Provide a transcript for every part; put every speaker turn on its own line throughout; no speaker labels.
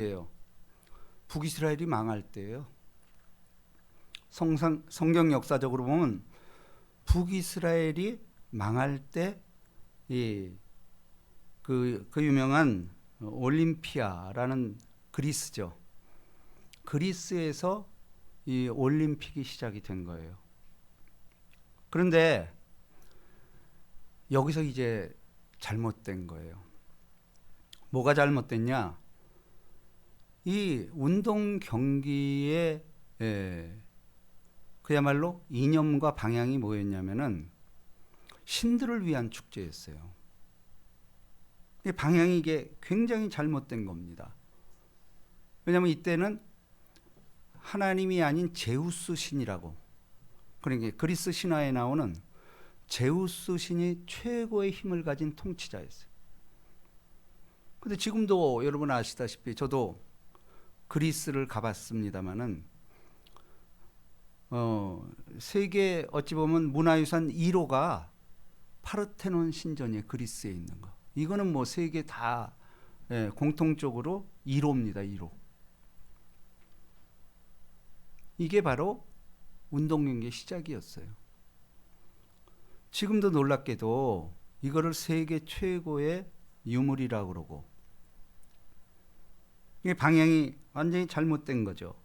예요. 북이스라엘이 망할 때예요. 성경 역사적으로 보면 북이스라엘이 망할 때 그 유명한 올림피아라는 그리스죠. 그리스에서 이 올림픽이 시작이 된 거예요. 그런데 여기서 이제 잘못된 거예요. 뭐가 잘못됐냐? 이 운동 경기의 그야말로 이념과 방향이 뭐였냐면은 신들을 위한 축제였어요. 이 방향이 이게 굉장히 잘못된 겁니다. 왜냐하면 이때는 하나님이 아닌 제우스 신이라고, 그러니까 그리스 신화에 나오는 제우스 신이 최고의 힘을 가진 통치자였어요. 근데 지금도 여러분 아시다시피 저도 그리스를 가봤습니다마는 세계 어찌 보면 문화유산 1호가 파르테논 신전이 그리스에 있는 거. 이거는 뭐 세계 다 공통적으로 1호입니다. 1호. 이게 바로 운동경기의 시작이었어요. 지금도 놀랍게도 이거를 세계 최고의 유물이라고 그러고, 이게 방향이 완전히 잘못된 거죠.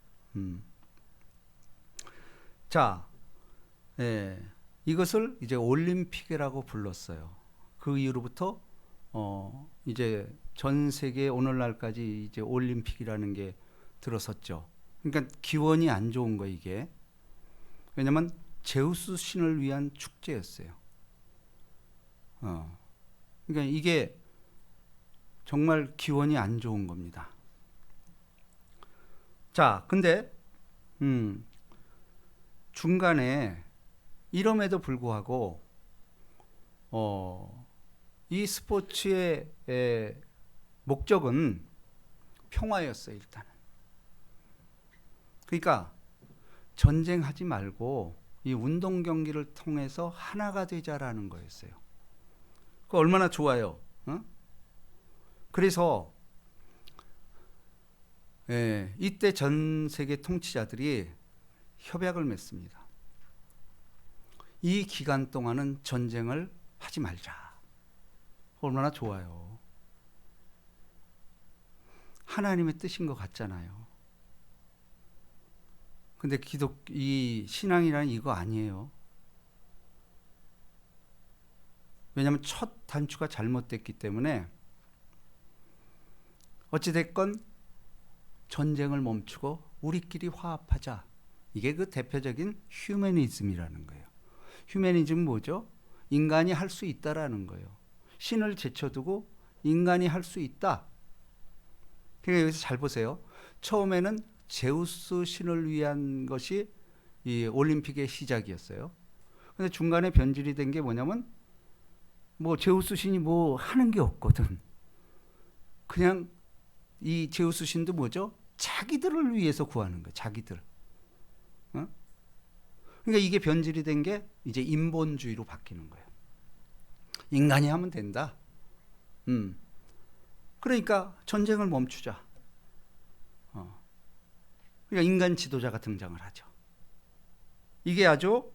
자, 이것을 이제 올림픽이라고 불렀어요. 그 이후로부터 이제 전 세계 오늘날까지 이제 올림픽이라는 게 들어섰죠. 그러니까 기원이 안 좋은 거 이게. 왜냐면 제우스 신을 위한 축제였어요. 그러니까 이게 정말 기원이 안 좋은 겁니다. 자, 근데 중간에 이럼에도 불구하고 이 스포츠의 목적은 평화였어요. 일단은. 그러니까 전쟁하지 말고 이 운동 경기를 통해서 하나가 되자라는 거였어요. 그 얼마나 좋아요. 그래서 이때 전 세계 통치자들이 협약을 맺습니다. 이 기간 동안은 전쟁을 하지 말자. 얼마나 좋아요. 하나님의 뜻인 것 같잖아요. 근데 이 신앙이란 이거 아니에요. 왜냐하면 첫 단추가 잘못됐기 때문에 어찌됐건 전쟁을 멈추고 우리끼리 화합하자. 이게 그 대표적인 휴머니즘이라는 거예요. 휴머니즘은 뭐죠? 인간이 할 수 있다라는 거예요. 신을 제쳐두고 인간이 할 수 있다. 그러니까 여기서 잘 보세요. 처음에는 제우스 신을 위한 것이 이 올림픽의 시작이었어요. 근데 중간에 변질이 된 게 뭐냐면 뭐 제우스 신이 뭐 하는 게 없거든. 그냥 이 제우스 신도 뭐죠? 자기들을 위해서 구하는 거예요. 자기들. 그러니까 이게 변질이 된 게 이제 인본주의로 바뀌는 거예요. 인간이 하면 된다. 그러니까 전쟁을 멈추자. 그러니까 인간 지도자가 등장을 하죠. 이게 아주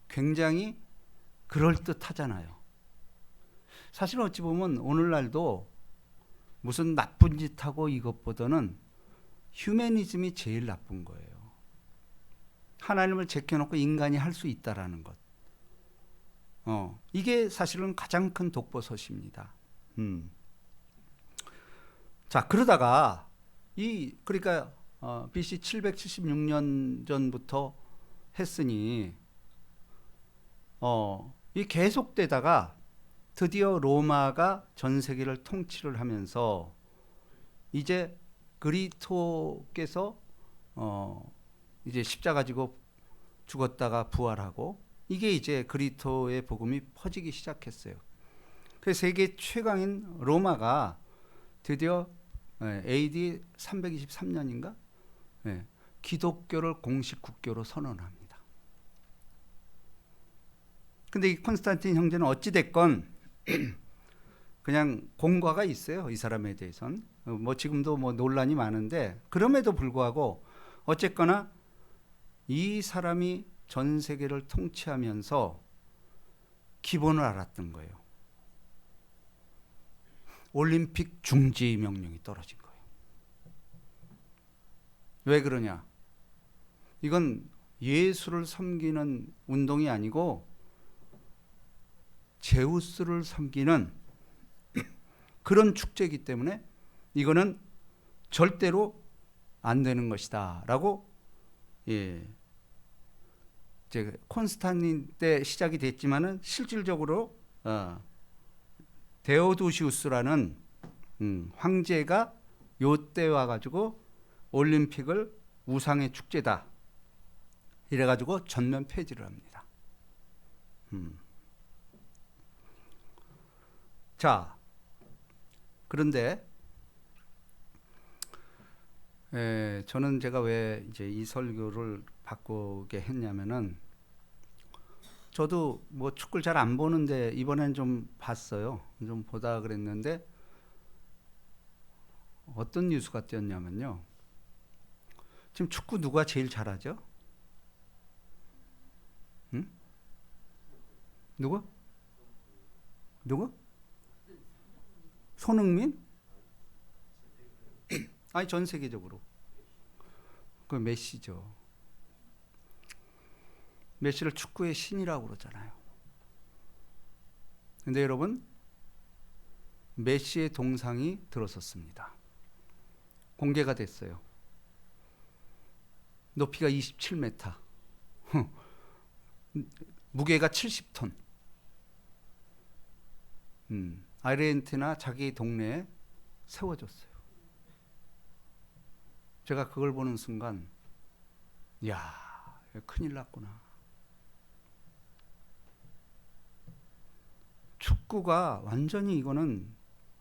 굉장히 그럴듯하잖아요. 사실 어찌 보면 오늘날도 무슨 나쁜 짓 하고 이것보다는 휴머니즘이 제일 나쁜 거예요. 하나님을 제껴놓고 인간이 할 수 있다라는 것. 이게 사실은 가장 큰 독버섯입니다. 자, 그러다가 그러니까 BC 776년 전부터 했으니 이 계속되다가 드디어 로마가 전 세계를 통치를 하면서 이제 그리스도께서 이제 십자가 지고 죽었다가 부활하고, 이게 이제 그리스도의 복음이 퍼지기 시작했어요. 그래서 세계 최강인 로마가 드디어 AD 323년인가 기독교를 공식 국교로 선언합니다. 근데 이 콘스탄틴 형제는 어찌 됐건 그냥 공과가 있어요. 이 사람에 대해서는. 뭐 지금도 뭐 논란이 많은데 그럼에도 불구하고 어쨌거나 이 사람이 전 세계를 통치하면서 기본을 알았던 거예요. 올림픽 중지 명령이 떨어진 거예요. 왜 그러냐? 이건 예수를 섬기는 운동이 아니고 제우스를 섬기는 그런 축제이기 때문에 이거는 절대로 안 되는 것이다 라고, 예, 이제 콘스탄틴 때 시작이 됐지만은 실질적으로 데오도시우스라는 황제가 요때 와가지고 올림픽을 우상의 축제다 이래가지고 전면 폐지를 합니다. 자, 그런데 저는 제가 왜 이제 이 설교를 바꾸게 했냐면은 저도 뭐 축구를 잘 안 보는데 이번엔 좀 봤어요. 좀 보다 그랬는데 어떤 뉴스가 떴냐면요. 지금 축구 누가 제일 잘하죠? 응? 누구? 손흥민? 아니 전 세계적으로. 그 메시죠. 메시를 축구의 신이라고 그러잖아요. 근데 여러분, 메시의 동상이 들어섰습니다. 공개가 됐어요. 높이가 27m, 무게가 70톤. 아르헨티나 자기 동네에 세워졌어요. 제가 그걸 보는 순간, 야, 큰일 났구나. 축구가 완전히 이거는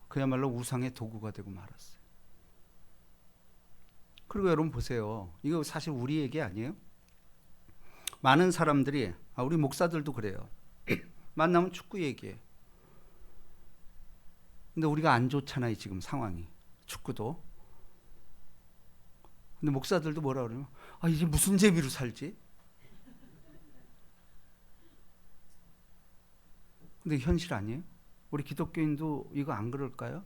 그야말로 우상의 도구가 되고 말았어요. 그리고 여러분 보세요. 이거 사실 우리 얘기 아니에요? 많은 사람들이, 우리 목사들도 그래요. 만나면 축구 얘기해. 근데 우리가 안 좋잖아요, 지금 상황이. 축구도. 근데 목사들도 뭐라 그러면, 이제 무슨 재미로 살지? 근데 현실 아니에요? 우리 기독교인도 이거 안 그럴까요?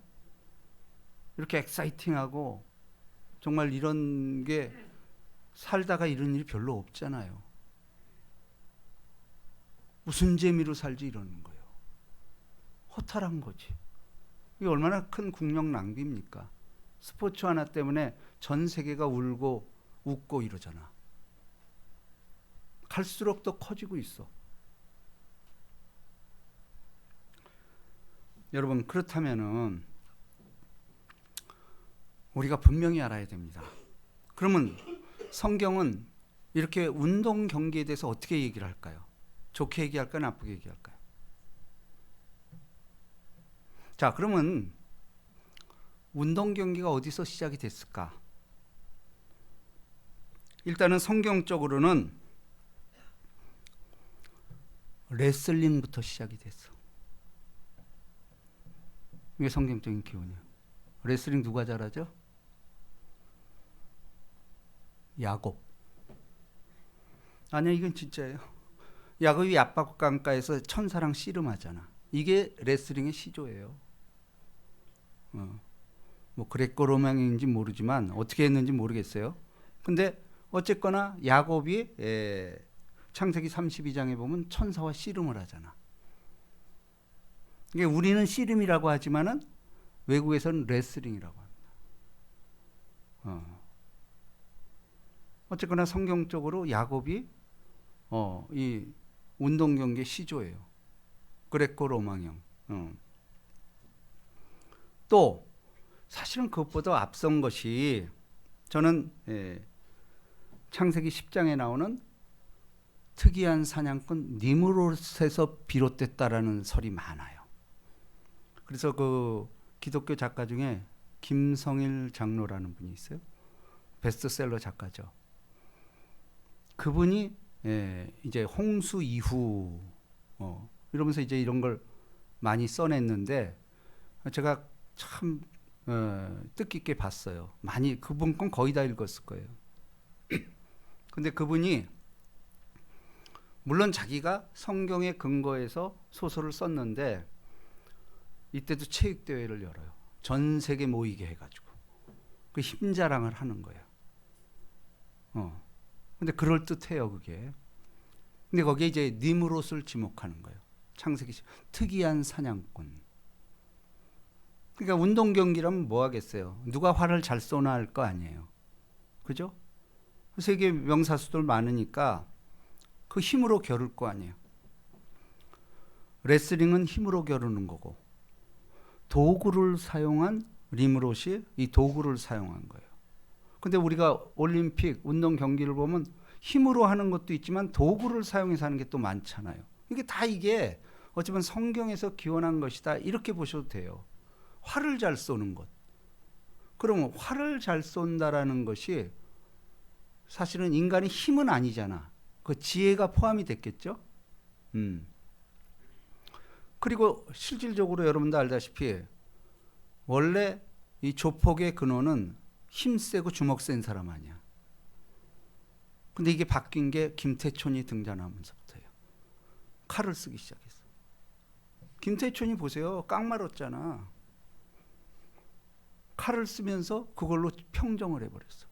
이렇게 엑사이팅하고 정말 이런 게 살다가 이런 일이 별로 없잖아요. 무슨 재미로 살지 이러는 거예요. 허탈한 거지. 이게 얼마나 큰 국력 낭비입니까? 스포츠 하나 때문에 전 세계가 울고 웃고 이러잖아. 갈수록 더 커지고 있어. 여러분, 그렇다면은 우리가 분명히 알아야 됩니다. 그러면 성경은 이렇게 운동 경기에 대해서 어떻게 얘기를 할까요? 좋게 얘기할까요? 나쁘게 얘기할까요? 자, 그러면 운동 경기가 어디서 시작이 됐을까? 일단은 성경적으로는 레슬링부터 시작이 됐어. 이게 성경적인 기원이에요. 레슬링 누가 잘하죠? 야곱. 아니야, 이건 진짜예요. 야곱이 압박강가에서 천사랑 씨름하잖아. 이게 레슬링의 시조예요. 뭐 그레코로망인지 모르지만 어떻게 했는지 모르겠어요. 근데 어쨌거나 야곱이 창세기 32장에 보면 천사와 씨름을 하잖아. 이게 우리는 씨름이라고 하지만은 외국에서는 레슬링이라고 합니다. 어쨌거나 성경적으로 야곱이 이 운동 경기의 시조예요. 그레코로망형. 또 사실은 그것보다 앞선 것이 저는 창세기 10장에 나오는 특이한 사냥꾼 니므롯에서 비롯됐다라는 설이 많아요. 그래서 그 기독교 작가 중에 김성일 장로라는 분이 있어요. 베스트셀러 작가죠. 그분이 이제 홍수 이후 이러면서 이제 이런 걸 많이 써냈는데 제가 참 뜻깊게 봤어요. 많이 그분 건 거의 다 읽었을 거예요. 근데 그분이 물론 자기가 성경에 근거해서 소설을 썼는데 이때도 체육대회를 열어요. 전 세계 모이게 해가지고 그 힘자랑을 하는 거예요. 근데 그럴듯해요 그게. 근데 거기에 이제 니므롯을 지목하는 거예요. 창세기 특이한 사냥꾼. 그러니까 운동 경기라면 뭐 하겠어요. 누가 활을 잘 쏘나 할 거 아니에요. 그죠? 세계 명사수들 많으니까 그 힘으로 겨룰 거 아니에요. 레슬링은 힘으로 겨루는 거고 도구를 사용한 니므롯이 이 도구를 사용한 거예요. 근데 우리가 올림픽 운동 경기를 보면 힘으로 하는 것도 있지만 도구를 사용해서 하는 게 또 많잖아요. 이게 어쩌면 성경에서 기원한 것이다 이렇게 보셔도 돼요. 활을 잘 쏘는 것. 그러면 활을 잘 쏜다라는 것이 사실은 인간의 힘은 아니잖아. 그 지혜가 포함이 됐겠죠. 그리고 실질적으로 여러분도 알다시피 원래 이 조폭의 근원은 힘세고 주먹 센 사람 아니야. 근데 이게 바뀐 게 김태촌이 등장하면서부터예요. 칼을 쓰기 시작했어. 김태촌이 보세요. 깡말었잖아. 칼을 쓰면서 그걸로 평정을 해버렸어.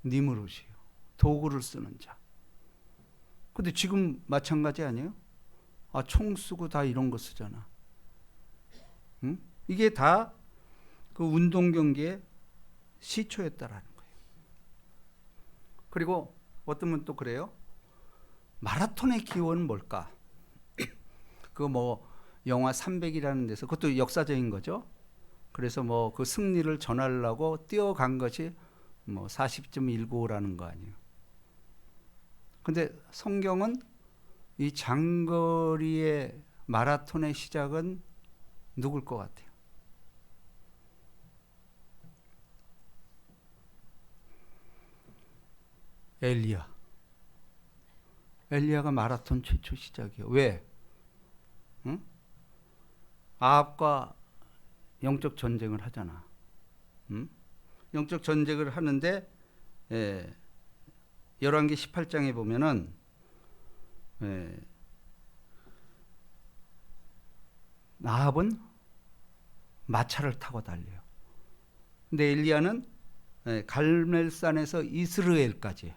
니므롯이에요. 도구를 쓰는 자. 근데 지금 마찬가지 아니에요? 총 쓰고 다 이런 거 쓰잖아. 응? 이게 다 그 운동 경기의 시초였다라는 거예요. 그리고 어떤 분 또 그래요. 마라톤의 기원은 뭘까? 그거 뭐 영화 300이라는 데서 그것도 역사적인 거죠. 그래서 뭐 그 승리를 전하려고 뛰어간 것이 뭐 40.195라는 거 아니에요. 근데 성경은 이 장거리의 마라톤의 시작은 누굴 것 같아요? 엘리야가 마라톤 최초 시작이에요. 왜? 응? 아합과 영적 전쟁을 하잖아. 응? 영적 전쟁을 하는데 열왕기 18장에 보면은 아합은 마차를 타고 달려요. 근데 엘리야는 갈멜산에서 이스라엘까지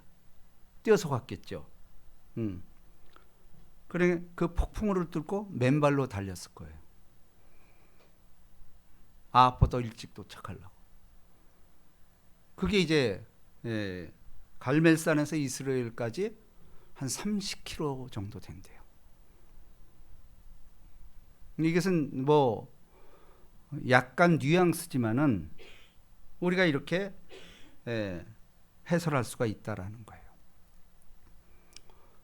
뛰어서 갔겠죠. 그래 그 폭풍우를 뚫고 맨발로 달렸을 거예요. 아합보다 일찍 도착하려고. 그게 이제 갈멜산에서 이스라엘까지 한 30km 정도 된대요. 이것은 뭐 약간 뉘앙스지만은 우리가 이렇게 해설할 수가 있다라는 거예요.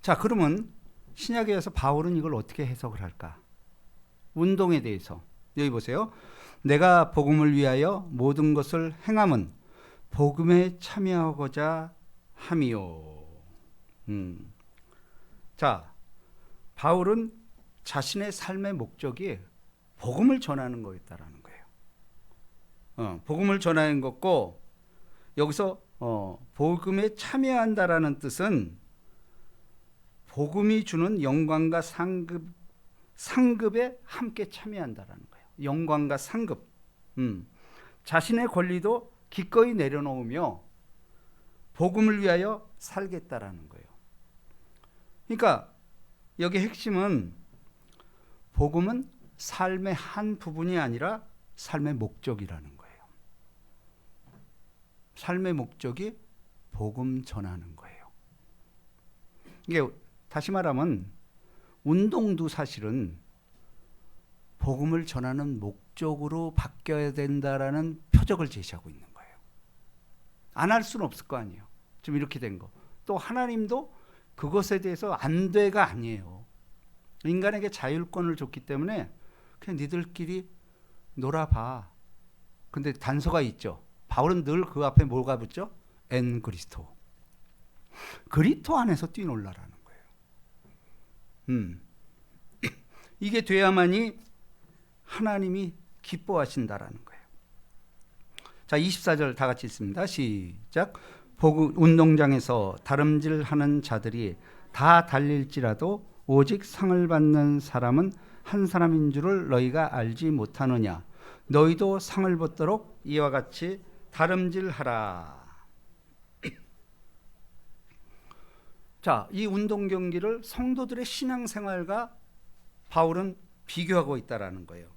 자, 그러면 신약에서 바울은 이걸 어떻게 해석을 할까? 운동에 대해서 여기 보세요. 내가 복음을 위하여 모든 것을 행함은 복음에 참여하고자 함이요. 자, 바울은 자신의 삶의 목적이 복음을 전하는 거였다라는 거예요. 복음을 전하는 것고 여기서 복음에 참여한다라는 뜻은 복음이 주는 영광과 상급에 함께 참여한다라는 거예요. 영광과 상급. 자신의 권리도 기꺼이 내려놓으며 복음을 위하여 살겠다라는 거예요. 그러니까 여기 핵심은 복음은 삶의 한 부분이 아니라 삶의 목적이라는 거예요. 삶의 목적이 복음 전하는 거예요. 이게 다시 말하면 운동도 사실은 복음을 전하는 목적으로 바뀌어야 된다라는 표적을 제시하고 있는 거예요. 안 할 수는 없을 거 아니에요. 지금 이렇게 된 거. 또 하나님도 그것에 대해서 안 돼가 아니에요. 인간에게 자율권을 줬기 때문에 그냥 니들끼리 놀아봐. 근데 단서가 있죠. 바울은 늘 그 앞에 뭐가 붙죠? 엔 그리스도. 그리스도 안에서 뛰놀라라는 거예요. 이게 돼야만이 하나님이 기뻐하신다라는 거예요. 자, 24절 다 같이 읽습니다. 시작. 운동장에서 다름질하는 자들이 다 달릴지라도 오직 상을 받는 사람은 한 사람인 줄을 너희가 알지 못하느냐. 너희도 상을 받도록 이와 같이 다름질하라. 자, 이 운동 경기를 성도들의 신앙생활과 바울은 비교하고 있다라는 거예요.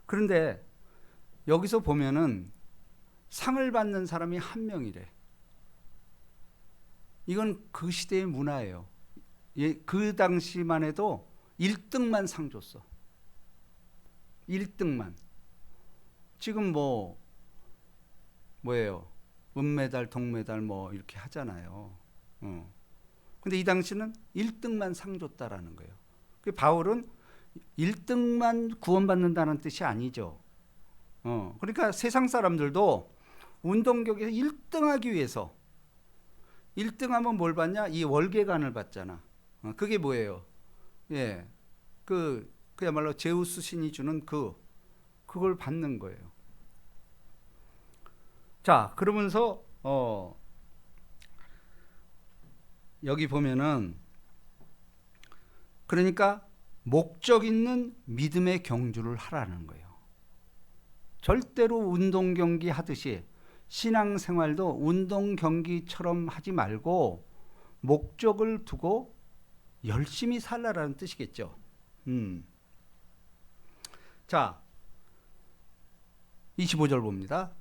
그런데 여기서 보면은 상을 받는 사람이 한 명이래. 이건 그 시대의 문화예요. 그 당시만 해도 1등만 상 줬어. 1등만. 지금 뭐예요? 은메달, 동메달 이렇게 하잖아요. 근데 이 당시는 1등만 상 줬다라는 거예요. 바울은 1등만 구원받는다는 뜻이 아니죠. 그러니까 세상 사람들도 운동 경기에서 1등하기 위해서 1등하면 뭘 받냐? 이 월계관을 받잖아. 그게 뭐예요? 예, 그야말로 제우스 신이 주는 그걸 받는 거예요. 자, 그러면서 여기 보면은 그러니까 목적 있는 믿음의 경주를 하라는 거예요. 절대로 운동 경기 하듯이 신앙생활도 운동 경기처럼 하지 말고 목적을 두고 열심히 살라라는 뜻이겠죠. 자, 25절 봅니다.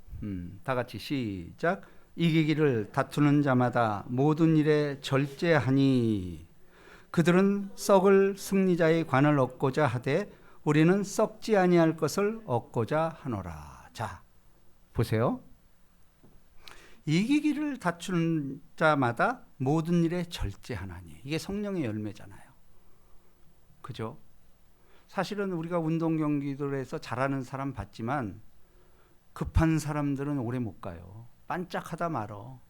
다 같이 시작. 이기기를 다투는 자마다 모든 일에 절제하니 그들은 썩을 승리자의 관을 얻고자 하되 우리는 썩지 아니할 것을 얻고자 하노라. 자, 보세요. 이기기를 다투는 자마다 모든 일에 절제하나니. 이게 성령의 열매잖아요. 그죠? 사실은 우리가 운동 경기들에서 잘하는 사람 봤지만 급한 사람들은 오래 못 가요. 반짝하다 말어.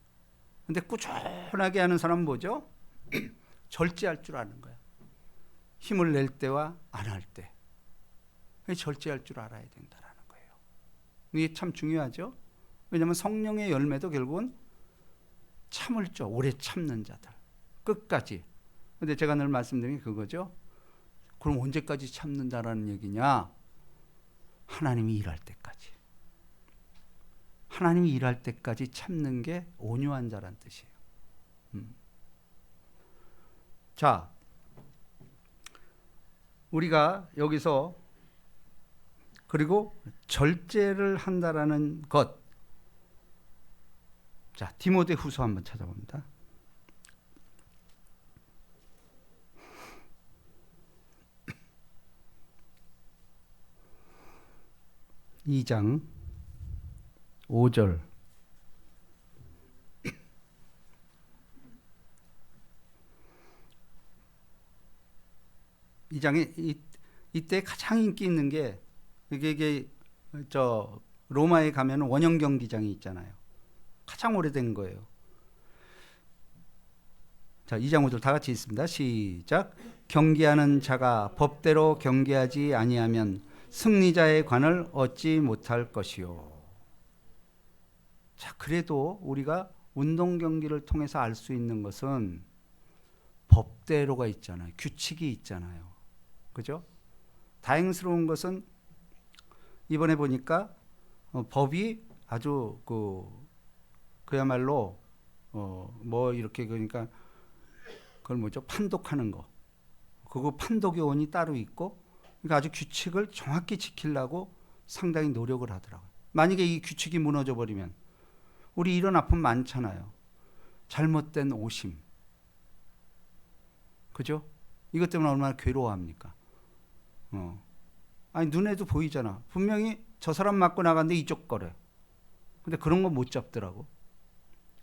근데 꾸준하게 하는 사람은 뭐죠? 절제할 줄 아는 거야. 힘을 낼 때와 안 할 때. 절제할 줄 알아야 된다라는 거예요. 이게 참 중요하죠. 왜냐하면 성령의 열매도 결국은 참을 줄 오래 참는 자들. 끝까지. 근데 제가 늘 말씀드린 게 그거죠. 그럼 언제까지 참는다라는 얘기냐? 하나님이 일할 때까지. 하나님이 일할 때까지 참는 게 온유한 자란 뜻이에요. 자, 우리가 여기서 그리고 절제를 한다라는 것. 자, 디모데후서 한번 찾아봅니다. 2장 5절. 이 장에 이때 가장 인기 있는 게 이게 로마에 가면 원형 경기장이 있잖아요. 가장 오래된 거예요. 자, 2장 5절 다 같이 읽습니다. 시작. 경기하는 자가 법대로 경기하지 아니하면 승리자의 관을 얻지 못할 것이요. 자, 그래도 우리가 운동 경기를 통해서 알 수 있는 것은 법대로가 있잖아요. 규칙이 있잖아요. 그죠? 다행스러운 것은 이번에 보니까 법이 아주 그야말로 이렇게 그러니까 그걸 뭐죠? 판독하는 거. 그거 판독요원이 따로 있고 그러니까 아주 규칙을 정확히 지키려고 상당히 노력을 하더라고요. 만약에 이 규칙이 무너져 버리면 우리 이런 아픔 많잖아요. 잘못된 오심. 그죠? 이것 때문에 얼마나 괴로워합니까? 아니 눈에도 보이잖아. 분명히 저 사람 맞고 나갔는데 이쪽 거래. 근데 그런 거 못 잡더라고.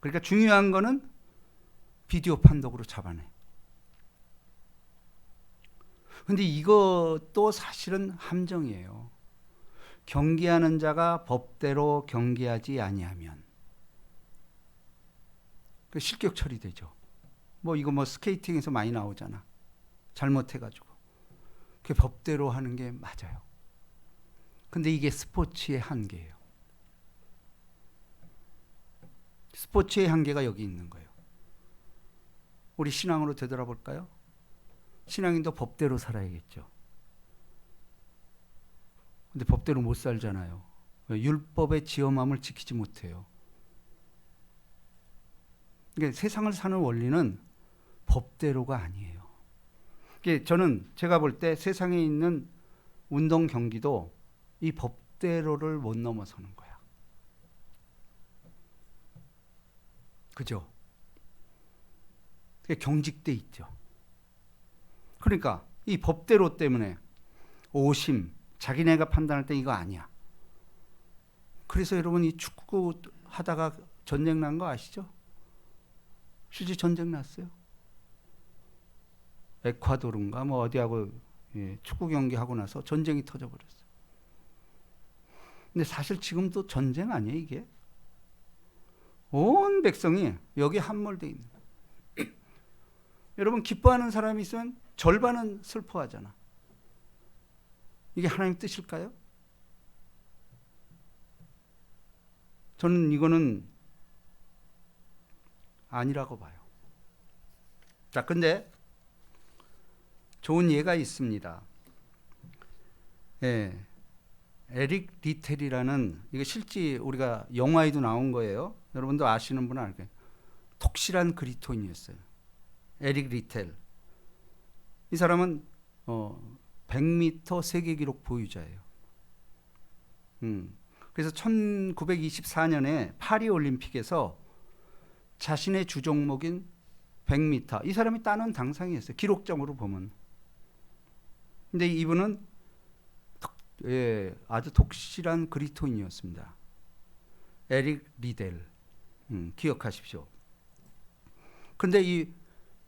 그러니까 중요한 거는 비디오 판독으로 잡아내. 근데 이것도 사실은 함정이에요. 경기하는 자가 법대로 경기하지 아니하면 실격 처리되죠. 이거 스케이팅에서 많이 나오잖아. 잘못해가지고. 그 법대로 하는 게 맞아요. 근데 이게 스포츠의 한계예요. 스포츠의 한계가 여기 있는 거예요. 우리 신앙으로 되돌아볼까요? 신앙인도 법대로 살아야겠죠. 근데 법대로 못 살잖아요. 율법의 지엄함을 지키지 못해요. 그러니까 세상을 사는 원리는 법대로가 아니에요. 그러니까 저는 제가 볼 때 세상에 있는 운동 경기도 이 법대로를 못 넘어서는 거야. 그죠? 그게 경직돼 있죠. 그러니까 이 법대로 때문에 오심, 자기네가 판단할 때 이거 아니야. 그래서 여러분 이 축구 하다가 전쟁 난 거 아시죠? 실제 전쟁 났어요. 에콰도르인가 뭐 어디하고 축구 경기 하고 나서 전쟁이 터져버렸어요. 근데 사실 지금도 전쟁 아니에요 이게? 온 백성이 여기 함몰되어 있는 거예요. 여러분 기뻐하는 사람이 있으면 절반은 슬퍼하잖아. 이게 하나님 뜻일까요? 저는 이거는 아니라고 봐요. 자, 근데 좋은 예가 있습니다. 예, 에릭 리텔이라는, 이거 실제 우리가 영화에도 나온 거예요. 여러분도 아시는 분은 알게요. 톡실한 그리토인이었어요. 에릭 리텔. 이 사람은 100m 세계 기록 보유자예요. 그래서 1924년에 파리 올림픽에서 자신의 주종목인 100m, 이 사람이 따는 당상이었어요. 기록적으로 보면. 근데 이분은 아주 독실한 그리토인이었습니다. 에릭 리델. 기억하십시오. 근데 이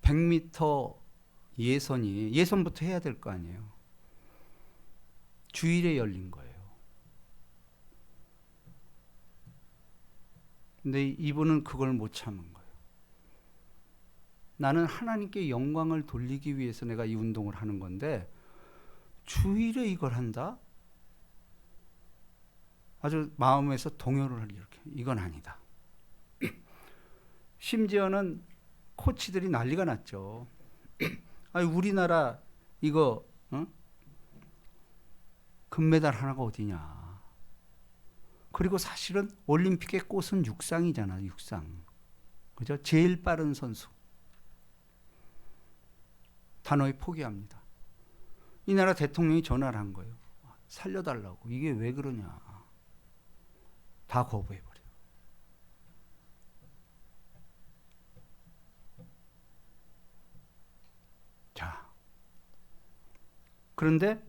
100m 예선부터 해야 될 거 아니에요. 주일에 열린 거예요. 근데 이분은 그걸 못 참은 거예요. 나는 하나님께 영광을 돌리기 위해서 내가 이 운동을 하는 건데 주일에 이걸 한다? 아주 마음에서 동요를 이렇게, 이건 아니다. 심지어는 코치들이 난리가 났죠. 아니, 우리나라 이거 금메달 하나가 어디냐. 그리고 사실은 올림픽의 꽃은 육상이잖아. 육상. 그죠? 제일 빠른 선수. 단호히 포기합니다. 이 나라 대통령이 전화를 한 거예요. 살려달라고. 이게 왜 그러냐. 다 거부해버려요. 자, 그런데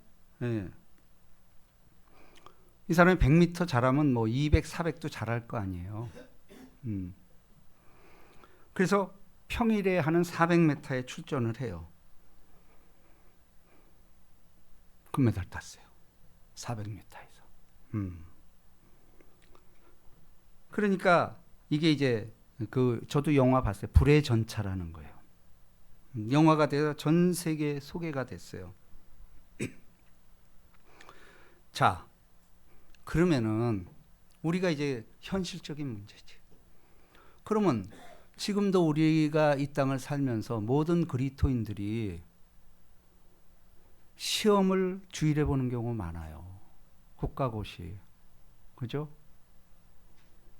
이 사람이 100m 잘하면 뭐 200, 400도 잘할 거 아니에요. 그래서 평일에 하는 400m에 출전을 해요. 금메달 땄어요. 400m에서. 그러니까 이게 이제 저도 영화 봤어요. 불의 전차라는 거예요. 영화가 돼서 전 세계에 소개가 됐어요. 자, 그러면은 우리가 이제 현실적인 문제지. 그러면 지금도 우리가 이 땅을 살면서 모든 그리스도인들이 시험을 주일에 보는 경우가 많아요. 국가고시. 그죠?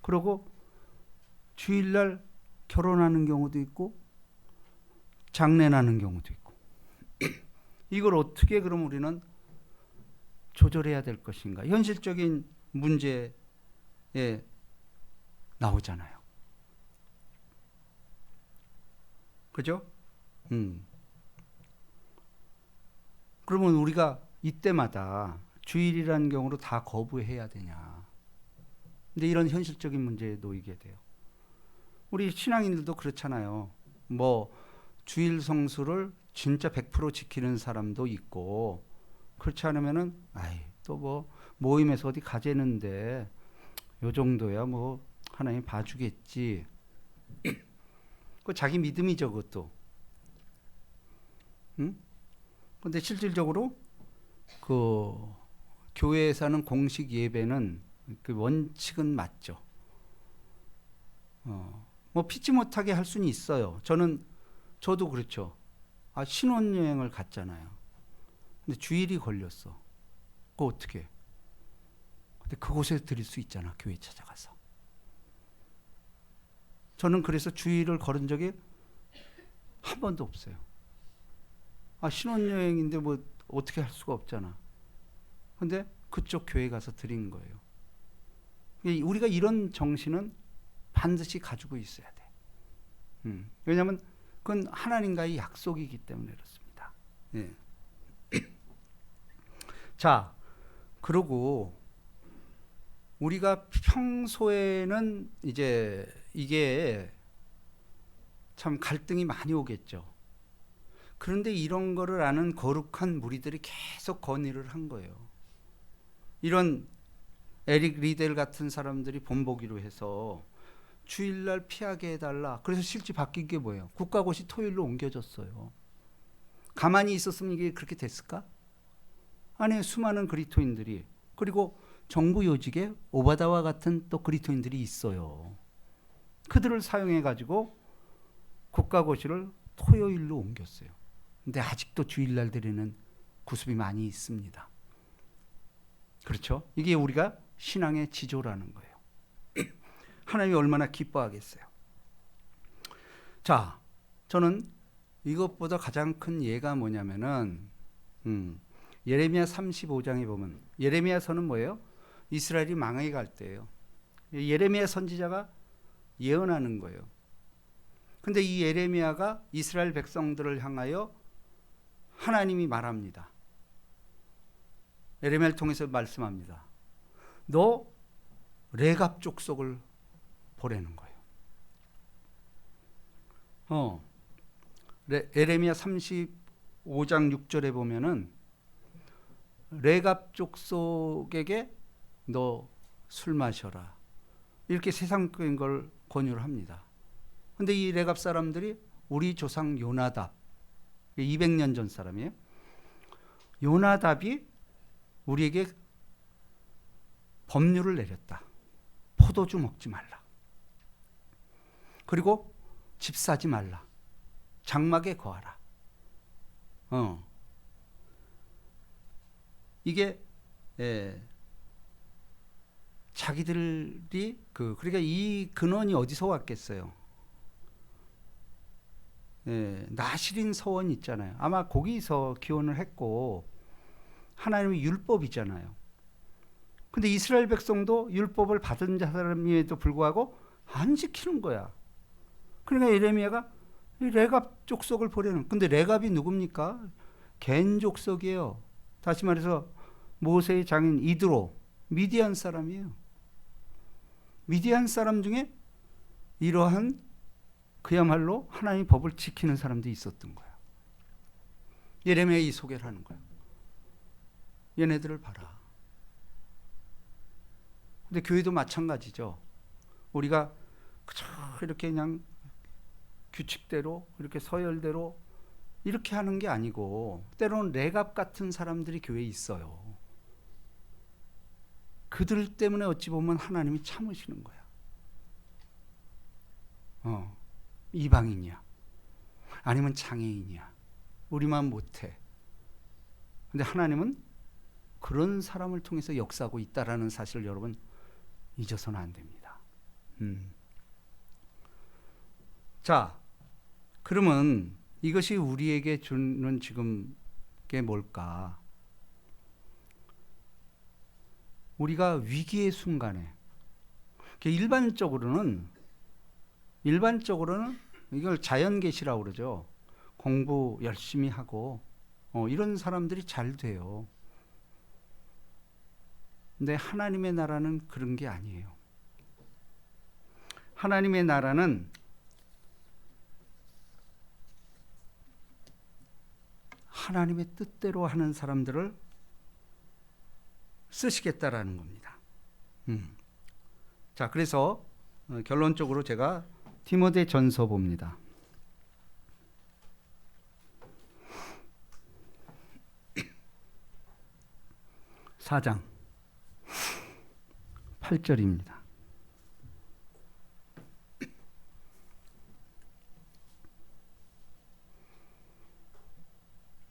그리고 주일날 결혼하는 경우도 있고 장례 나는 경우도 있고. 이걸 어떻게 그럼 우리는 조절해야 될 것인가? 현실적인 문제에 나오잖아요. 그죠? 그러면 우리가 이때마다 주일이라는 경우로 다 거부해야 되냐? 근데 이런 현실적인 문제에 놓이게 돼요. 우리 신앙인들도 그렇잖아요. 뭐 주일 성수를 진짜 100% 지키는 사람도 있고, 그렇지 않으면은 또 뭐 모임에서 어디 가재는데 요 정도야 뭐 하나님 봐주겠지. 그 자기 믿음이죠, 그것도. 근데 실질적으로 그 교회에서는 공식 예배는 그 원칙은 맞죠. 뭐 피치 못하게 할 수는 있어요. 저도 그렇죠. 신혼여행을 갔잖아요. 근데 주일이 걸렸어. 그거 어떻게 해? 근데 그곳에서 드릴 수 있잖아. 교회 찾아가서. 저는 그래서 주일을 걸은 적이 한 번도 없어요. 신혼여행인데 뭐 어떻게 할 수가 없잖아. 근데 그쪽 교회 가서 드린 거예요. 우리가 이런 정신은 반드시 가지고 있어야 돼. 왜냐하면 그건 하나님과의 약속이기 때문에 그렇습니다. 예. 자, 그리고 우리가 평소에는 이제 이게 참 갈등이 많이 오겠죠. 그런데 이런 거를 아는 거룩한 무리들이 계속 건의를 한 거예요. 이런 에릭 리델 같은 사람들이 본보기로 해서 주일날 피하게 해달라. 그래서 실제 바뀐 게 뭐예요? 국가고시 토요일로 옮겨졌어요. 가만히 있었으면 이게 그렇게 됐을까? 아니, 수많은 그리스도인들이, 그리고 정부 요직에 오바다와 같은 또 그리스도인들이 있어요. 그들을 사용해 가지고 국가고시를 토요일로 옮겼어요. 근데 아직도 주일날 드리는 구습이 많이 있습니다. 그렇죠? 이게 우리가 신앙의 지조라는 거예요. 하나님이 얼마나 기뻐하겠어요. 자, 저는 이것보다 가장 큰 예가 뭐냐면은 예레미야 35장에 보면, 예레미야서는 뭐예요? 이스라엘이 망하게 갈 때예요. 예레미야 선지자가 예언하는 거예요. 근데 이 예레미야가 이스라엘 백성들을 향하여 하나님이 말합니다. 예레미야를 통해서 말씀합니다. 너 레갑 족속을 보내는 거예요. 예레미야 35장 6절에 보면은 레갑 족속에게 너 술 마셔라. 이렇게 세상적인 걸 권유를 합니다. 근데 이 레갑 사람들이 우리 조상 요나답, 200년 전 사람이에요. 요나답이 우리에게 법률을 내렸다. 포도주 먹지 말라. 그리고 집 사지 말라. 장막에 거하라. 이게 자기들이 그러니까 이 근원이 어디서 왔겠어요? 나실인 서원 있잖아요. 아마 거기서 기원을 했고, 하나님의 율법이잖아요. 근데 이스라엘 백성도 율법을 받은 사람임에도 불구하고 안 지키는 거야. 그러니까 예레미야가 레갑 족속을 보내는. 근데 레갑이 누굽니까? 겐 족속이에요. 다시 말해서 모세의 장인 이드로, 미디안 사람이에요. 미디안 사람 중에 이러한 그야말로 하나님의 법을 지키는 사람들이 있었던 거야. 예레미야 이 소개를 하는 거야. 얘네들을 봐라. 근데 교회도 마찬가지죠. 우리가 이렇게 그냥 규칙대로, 이렇게 서열대로 이렇게 하는 게 아니고, 때로는 레갑 같은 사람들이 교회에 있어요. 그들 때문에 어찌 보면 하나님이 참으시는 거야. 이방인이야. 아니면 장애인이야. 우리만 못해. 근데 하나님은 그런 사람을 통해서 역사하고 있다라는 사실을 여러분 잊어서는 안 됩니다. 자, 그러면 이것이 우리에게 주는 지금 게 뭘까? 우리가 위기의 순간에, 일반적으로는 이걸 자연계시라고 그러죠. 공부 열심히 하고 이런 사람들이 잘 돼요. 근데 하나님의 나라는 그런 게 아니에요. 하나님의 나라는 하나님의 뜻대로 하는 사람들을 쓰시겠다라는 겁니다. 자, 그래서 결론적으로 제가 디모데 전서 봅니다. 4장 8절입니다.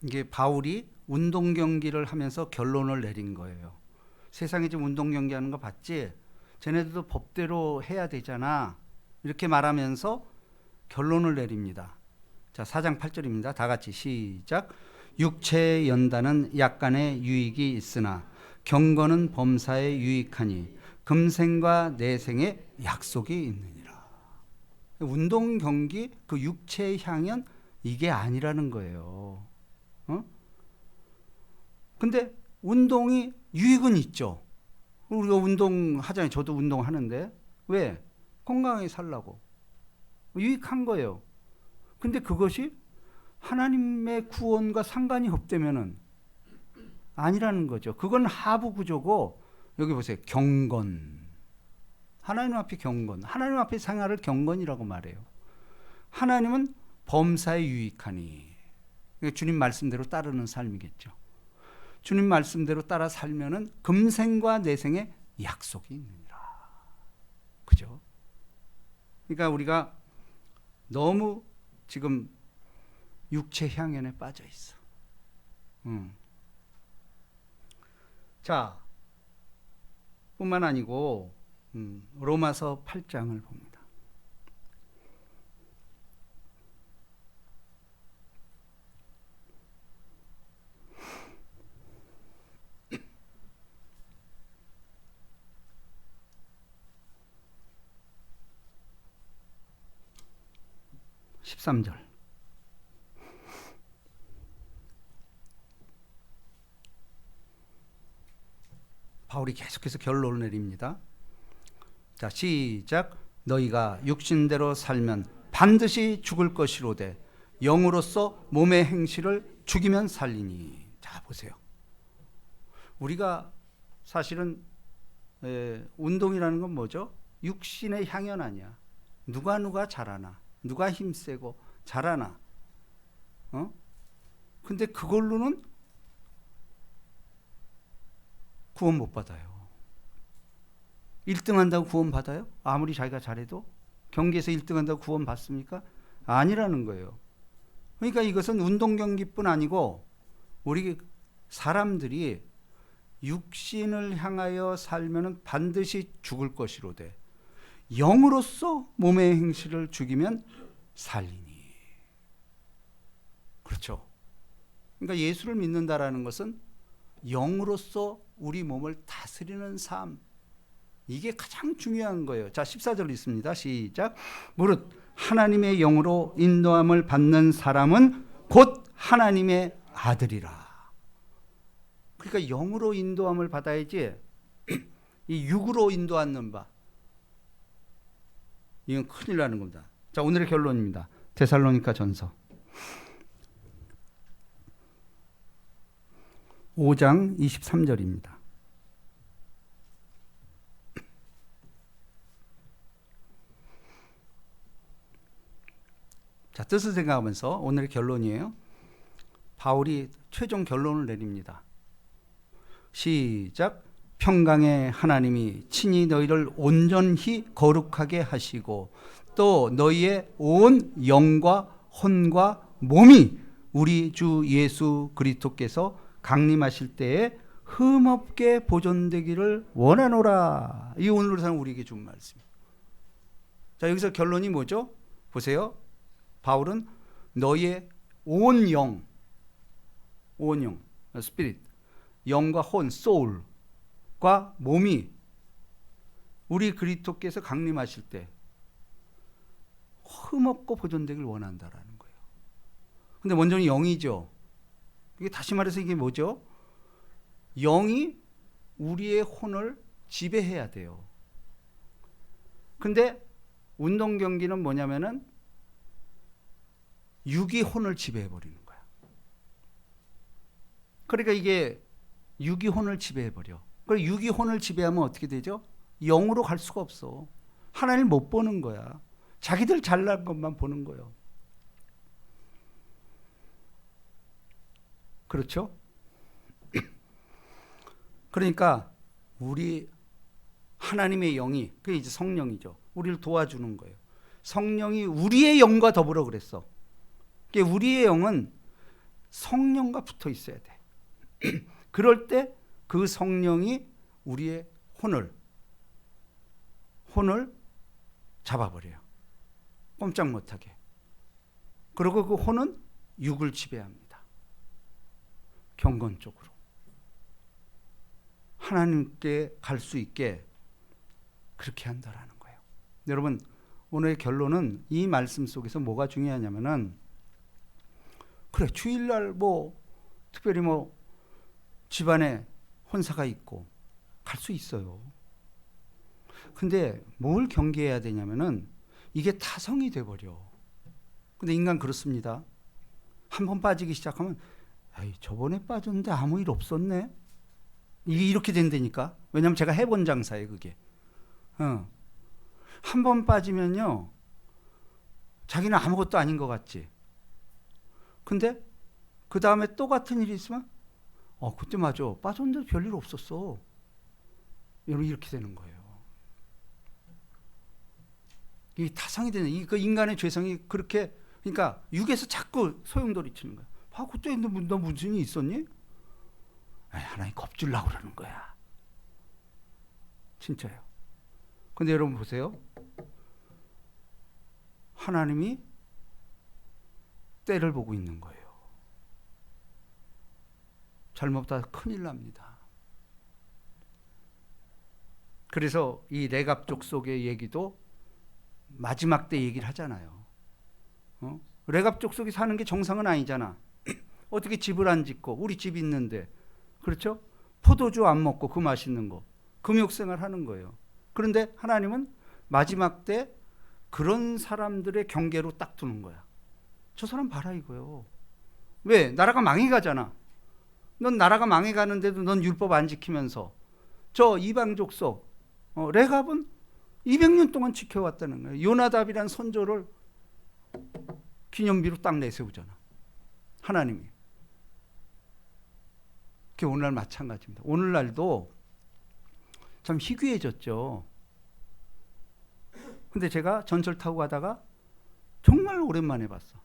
이게 바울이 운동 경기를 하면서 결론을 내린 거예요. 세상에 지금 운동 경기 하는 거 봤지? 쟤네들도 법대로 해야 되잖아. 이렇게 말하면서 결론을 내립니다. 자, 4장 8절입니다. 다 같이 시작. 육체의 연단은 약간의 유익이 있으나 경건은 범사에 유익하니 금생과 내생에 약속이 있느니라. 운동 경기 그 육체의 향연 이게 아니라는 거예요. 근데 운동이 유익은 있죠. 우리가 운동하잖아요. 저도 운동하는데 왜? 건강하게 살라고. 유익한 거예요. 근데 그것이 하나님의 구원과 상관이 없다면은 아니라는 거죠. 그건 하부 구조고, 여기 보세요. 경건. 하나님 앞에 경건. 하나님 앞에 생활을 경건이라고 말해요. 하나님은 범사에 유익하니. 주님 말씀대로 따르는 삶이겠죠. 주님 말씀대로 따라 살면은 금생과 내생에 약속이 있느니라. 그죠? 그러니까 우리가 너무 지금 육체 향연에 빠져 있어. 자, 뿐만 아니고 로마서 8장을 봅니다. 13절. 바울이 계속해서 결론을 내립니다. 자, 시작. 너희가 육신대로 살면 반드시 죽을 것이로되 영으로서 몸의 행실을 죽이면 살리니. 자, 보세요. 우리가 사실은 운동이라는 건 뭐죠? 육신의 향연 아니야. 누가 잘하나, 누가 힘세고 잘하나. 근데 그걸로는 구원 못 받아요. 1등 한다고 구원 받아요? 아무리 자기가 잘해도? 경기에서 1등 한다고 구원 받습니까? 아니라는 거예요. 그러니까 이것은 운동 경기뿐 아니고 우리 사람들이 육신을 향하여 살면 반드시 죽을 것이로되 영으로서 몸의 행실을 죽이면 살리니. 그렇죠. 그러니까 예수를 믿는다라는 것은 영으로서 우리 몸을 다스리는 삶, 이게 가장 중요한 거예요. 자, 14절 있습니다. 시작. 무릇 하나님의 영으로 인도함을 받는 사람은 곧 하나님의 아들이라. 그러니까 영으로 인도함을 받아야지 이 육으로 인도하는 바, 이건 큰일 나는 겁니다. 자, 오늘의 결론입니다. 데살로니가 전서 5장 23절입니다. 자, 뜻을 생각하면서 오늘의 결론이에요. 바울이 최종 결론을 내립니다. 시작. 평강의 하나님이 친히 너희를 온전히 거룩하게 하시고 또 너희의 온 영과 혼과 몸이 우리 주 예수 그리스도께서 강림하실 때에 흠없게 보존되기를 원하노라. 이 오늘 사는 우리에게 준 말씀입니다. 자, 여기서 결론이 뭐죠? 보세요. 바울은 너희의 온 영, 스피릿, 영과 혼, 소울과 몸이 우리 그리스도께서 강림하실 때 흠없고 보존되길 원한다라는 거예요. 근데 먼저는 영이죠. 이게 다시 말해서 이게 뭐죠? 영이 우리의 혼을 지배해야 돼요. 근데 운동 경기는 뭐냐면은 육이 혼을 지배해버리는 거야. 그러니까 이게 육이 혼을 지배해버려. 그리고 육이 혼을 지배하면 어떻게 되죠? 영으로 갈 수가 없어. 하나님을 못 보는 거야. 자기들 잘난 것만 보는 거예요. 그렇죠? 그러니까 우리 하나님의 영이, 그게 이제 성령이죠. 우리를 도와주는 거예요. 성령이 우리의 영과 더불어 그랬어. 우리의 영은 성령과 붙어 있어야 돼. 그럴 때 그 성령이 우리의 혼을 잡아버려요. 꼼짝 못하게. 그리고 그 혼은 육을 지배합니다. 경건적으로. 하나님께 갈 수 있게 그렇게 한다라는 거예요. 여러분, 오늘의 결론은 이 말씀 속에서 뭐가 중요하냐면은, 그래, 주일날 뭐 특별히 뭐 집안에 혼사가 있고 갈 수 있어요. 근데 뭘 경계해야 되냐면은 이게 타성이 돼버려. 근데 인간 그렇습니다. 한번 빠지기 시작하면, 에이, 저번에 빠졌는데 아무 일 없었네. 이게 이렇게 된다니까. 왜냐면 제가 해본 장사예요, 그게. 한 번 빠지면요, 자기는 아무것도 아닌 것 같지. 근데 그 다음에 또 같은 일이 있으면, 그때 맞아, 빠졌는데 별일 없었어. 여러분, 이렇게 되는 거예요. 이 타성이 되는, 그 인간의 죄성이 그렇게, 그러니까 육에서 자꾸 소용돌이치는 거야. 그때 너 무슨 일이 있었니? 하나님 겁주려고 그러는 거야. 진짜요. 근데 여러분 보세요. 하나님이 때를 보고 있는 거예요. 잘못하다 큰일 납니다. 그래서 이 레갑 족속의 얘기도 마지막 때 얘기를 하잖아요. 레갑 족속이 사는 게 정상은 아니잖아. 어떻게 집을 안 짓고, 우리 집 있는데, 그렇죠? 포도주 안 먹고 그 맛있는 거 금욕생활 하는 거예요. 그런데 하나님은 마지막 때 그런 사람들의 경계로 딱 두는 거야. 저 사람 봐라 이거요. 왜? 나라가 망해가잖아. 넌 나라가 망해가는데도 넌 율법 안 지키면서, 저 이방 족속 레갑은 200년 동안 지켜왔다는 거예요. 요나답이란 선조를 기념비로 딱 내세우잖아, 하나님이. 그게 오늘날 마찬가지입니다. 오늘날도 참 희귀해졌죠. 근데 제가 전철 타고 가다가 정말 오랜만에 봤어.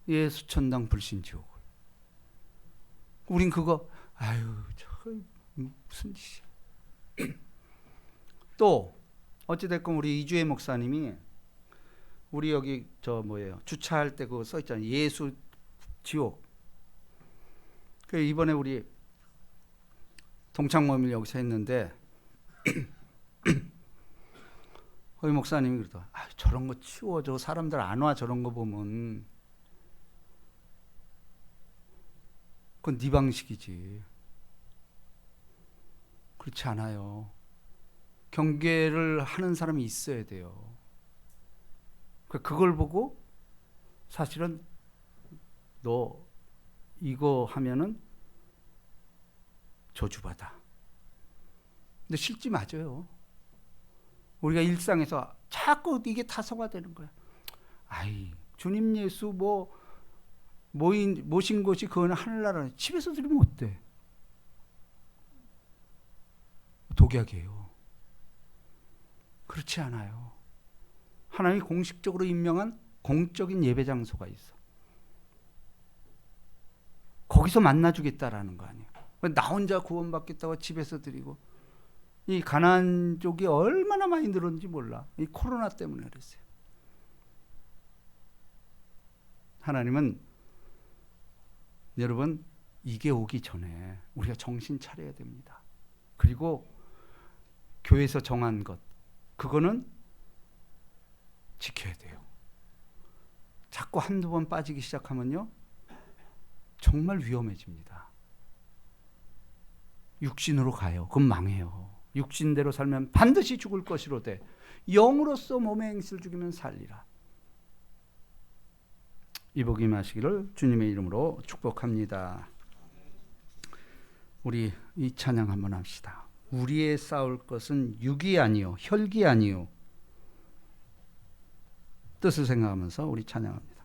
예수천당 불신지옥을. 우린 그거, 저 무슨 짓이야. 또 어찌됐건 우리 이주혜 목사님이 우리 여기 주차할 때 그거 써 있잖아요. 예수 지옥. 그 이번에 우리 동창 모임을 여기서 했는데 거기 목사님이 그러더라. 저런 거 치워줘. 사람들 안 와, 저런 거 보면. 그건 네 방식이지. 그렇지 않아요. 경계를 하는 사람이 있어야 돼요. 그걸 보고 사실은 너 이거 하면은 저주받아. 근데 실제 맞아요. 우리가 일상에서 자꾸 이게 타서가 되는 거야. 주님 예수 모신 곳이 그거는 하늘나라. 집에서 드리면 어때? 독약이에요. 그렇지 않아요. 하나님이 공식적으로 임명한 공적인 예배 장소가 있어. 거기서 만나주겠다라는 거 아니에요. 나 혼자 구원받겠다고 집에서 드리고. 이 가나안 쪽이 얼마나 많이 늘었는지 몰라. 이 코로나 때문에 그랬어요. 하나님은 여러분, 이게 오기 전에 우리가 정신 차려야 됩니다. 그리고 교회에서 정한 것, 그거는 지켜야 돼요. 자꾸 한두 번 빠지기 시작하면요, 정말 위험해집니다. 육신으로 가요. 그럼 망해요. 육신대로 살면 반드시 죽을 것이로되 영으로서 몸의 행실을 죽이면 살리라. 이 복이 임하시기를 주님의 이름으로 축복합니다. 우리 이 찬양 한번 합시다. 우리의 싸울 것은 육이 아니요 혈기 아니요. 뜻을 생각하면서 우리 찬양합니다.